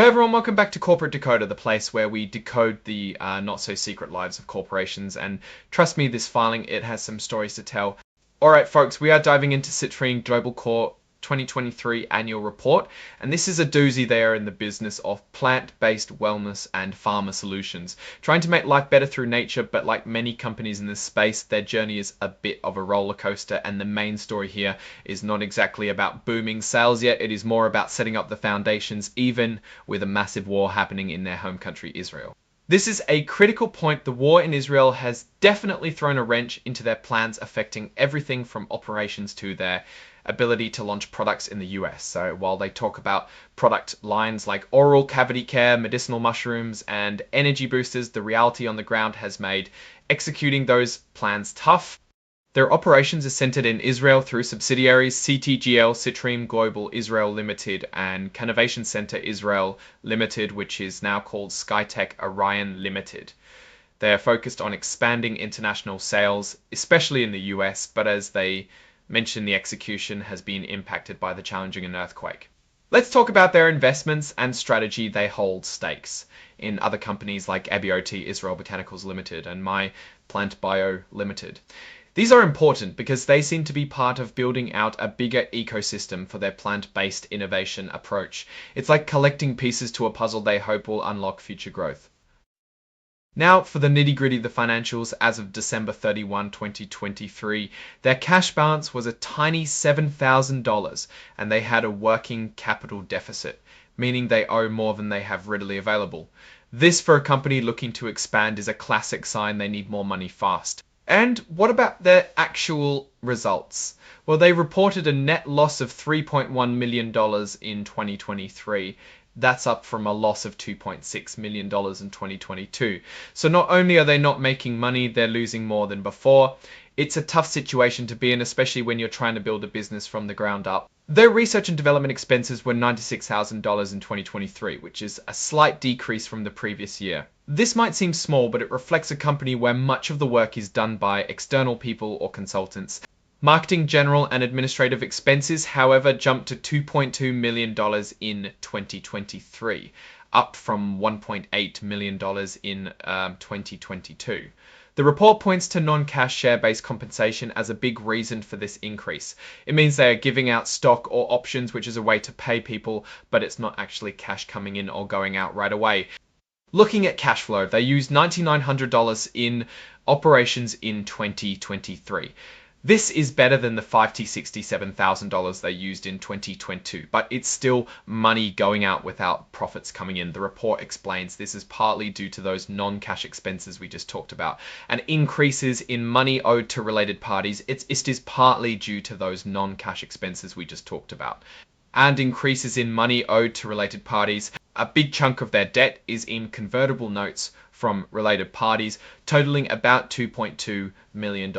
Hey everyone, welcome back to Corporate Decoder, the place where we decode the not-so-secret lives of corporations, and trust me, this filing, it has some stories to tell. Alright folks, we are diving into Citrine Global Core 2023 annual report, and this is a doozy. They are in the business of plant-based wellness and pharma solutions, trying to make life better through nature, but like many companies in this space, their journey is a bit of a roller coaster, and the main story here is not exactly about booming sales yet. It is more about setting up the foundations, even with a massive war happening in their home country, Israel. This is a critical point. The war in Israel has definitely thrown a wrench into their plans, affecting everything from operations to their ability to launch products in the US. So while they talk about product lines like oral cavity care, medicinal mushrooms, and energy boosters, the reality on the ground has made executing those plans tough. Their operations are centered in Israel through subsidiaries CTGL, Citrine Global Israel Limited, and Connovation Center Israel Limited, which is now called Skytech Orion Limited. They are focused on expanding international sales, especially in the US, but as they mentioned, the execution has been impacted by the challenging earthquake. Let's talk about their investments and strategy. They hold stakes in other companies like Abioti Israel Botanicals Limited and My Plant Bio Limited. These are important because they seem to be part of building out a bigger ecosystem for their plant-based innovation approach. It's like collecting pieces to a puzzle they hope will unlock future growth. Now for the nitty-gritty, the financials as of December 31, 2023. Their cash balance was a tiny $7,000 and they had a working capital deficit, meaning they owe more than they have readily available. This for a company looking to expand is a classic sign they need more money fast. And what about their actual results? Well, they reported a net loss of $3.1 million in 2023. That's up from a loss of $2.6 million in 2022. So not only are they not making money, they're losing more than before. It's a tough situation to be in, especially when you're trying to build a business from the ground up. Their research and development expenses were $96,000 in 2023, which is a slight decrease from the previous year. This might seem small, but it reflects a company where much of the work is done by external people or consultants. Marketing, general and administrative expenses, however, jumped to $2.2 million in 2023, up from $1.8 million in 2022. The report points to non-cash share-based compensation as a big reason for this increase. It means they are giving out stock or options, which is a way to pay people, but it's not actually cash coming in or going out right away. Looking at cash flow, they used $9,900 in operations in 2023. This is better than the $67,000 they used in 2022, but it's still money going out without profits coming in. The report explains this is partly due to those non-cash expenses we just talked about, and increases in money owed to related parties. It is partly due to those non-cash expenses we just talked about. And increases in money owed to related parties. A big chunk of their debt is in convertible notes from related parties, totaling about $2.2 million.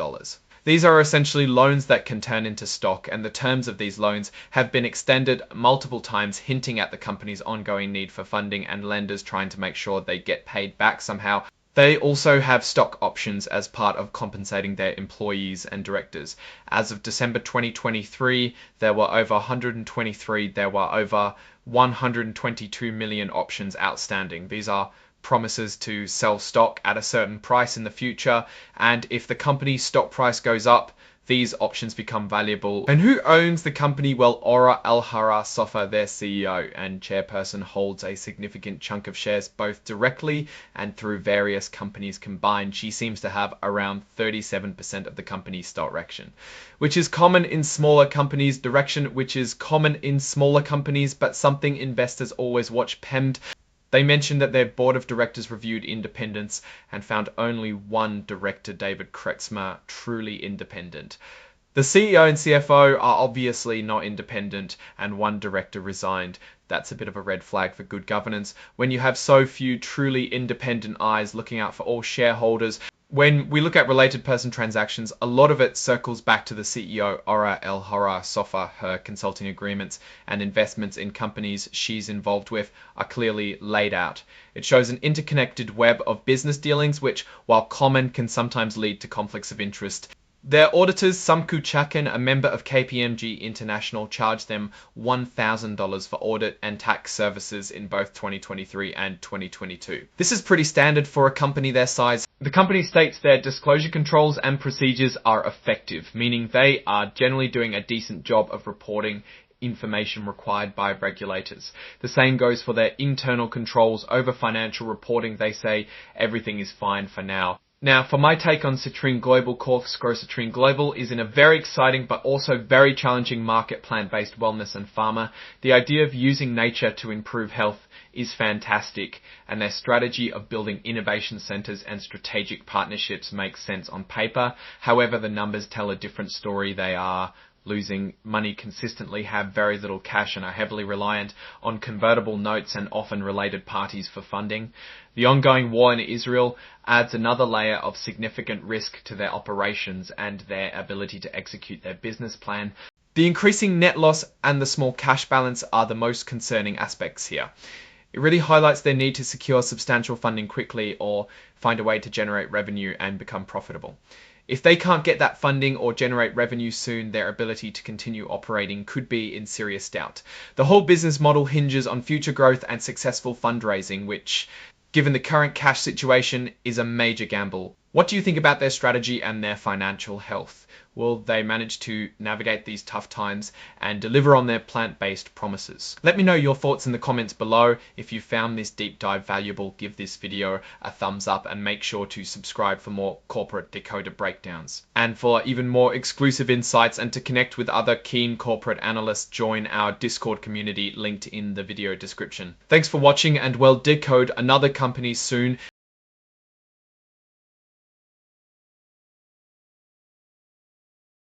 These are essentially loans that can turn into stock, and the terms of these loans have been extended multiple times, hinting at the company's ongoing need for funding and lenders trying to make sure they get paid back somehow. They also have stock options as part of compensating their employees and directors. As of December 2023, there were over 122 million options outstanding. These are promises to sell stock at a certain price in the future, and if the company's stock price goes up, these options become valuable. And who owns the company? Well, Ora El-Hara Sofa, their CEO and chairperson, holds a significant chunk of shares both directly and through various companies combined. She seems to have around 37% of the company's stock direction, which is common in smaller companies. Which is common in smaller companies, but something investors always watch. PEMD. They mentioned that their board of directors reviewed independence and found only one director, David Kretzmer, truly independent. The CEO and CFO are obviously not independent, and one director resigned. That's a bit of a red flag for good governance when you have so few truly independent eyes looking out for all shareholders. When we look at related person transactions, a lot of it circles back to the CEO, Ora El-Hara Sofa. Her consulting agreements and investments in companies she's involved with are clearly laid out. It shows an interconnected web of business dealings, which, while common, can sometimes lead to conflicts of interest. Their auditors, Sumku Chakan, a member of KPMG International, charged them $1,000 for audit and tax services in both 2023 and 2022. This is pretty standard for a company their size. The company states their disclosure controls and procedures are effective, meaning they are generally doing a decent job of reporting information required by regulators. The same goes for their internal controls over financial reporting. They say everything is fine for now. Now, for my take on Citrine Global Corp's Citrine Global is in a very exciting but also very challenging market, plant-based wellness and pharma. The idea of using nature to improve health is fantastic, and their strategy of building innovation centers and strategic partnerships makes sense on paper. However, the numbers tell a different story. They are losing money consistently, have very little cash, and are heavily reliant on convertible notes and often related parties for funding. The ongoing war in Israel adds another layer of significant risk to their operations and their ability to execute their business plan. The increasing net loss and the small cash balance are the most concerning aspects here. It really highlights their need to secure substantial funding quickly or find a way to generate revenue and become profitable. If they can't get that funding or generate revenue soon, their ability to continue operating could be in serious doubt. The whole business model hinges on future growth and successful fundraising, which, given the current cash situation, is a major gamble. What do you think about their strategy and their financial health? Will they manage to navigate these tough times and deliver on their plant-based promises? Let me know your thoughts in the comments below. If you found this deep dive valuable, give this video a thumbs up and make sure to subscribe for more corporate decoder breakdowns. And for even more exclusive insights and to connect with other keen corporate analysts, join our Discord community linked in the video description. Thanks for watching, and we'll decode another company soon.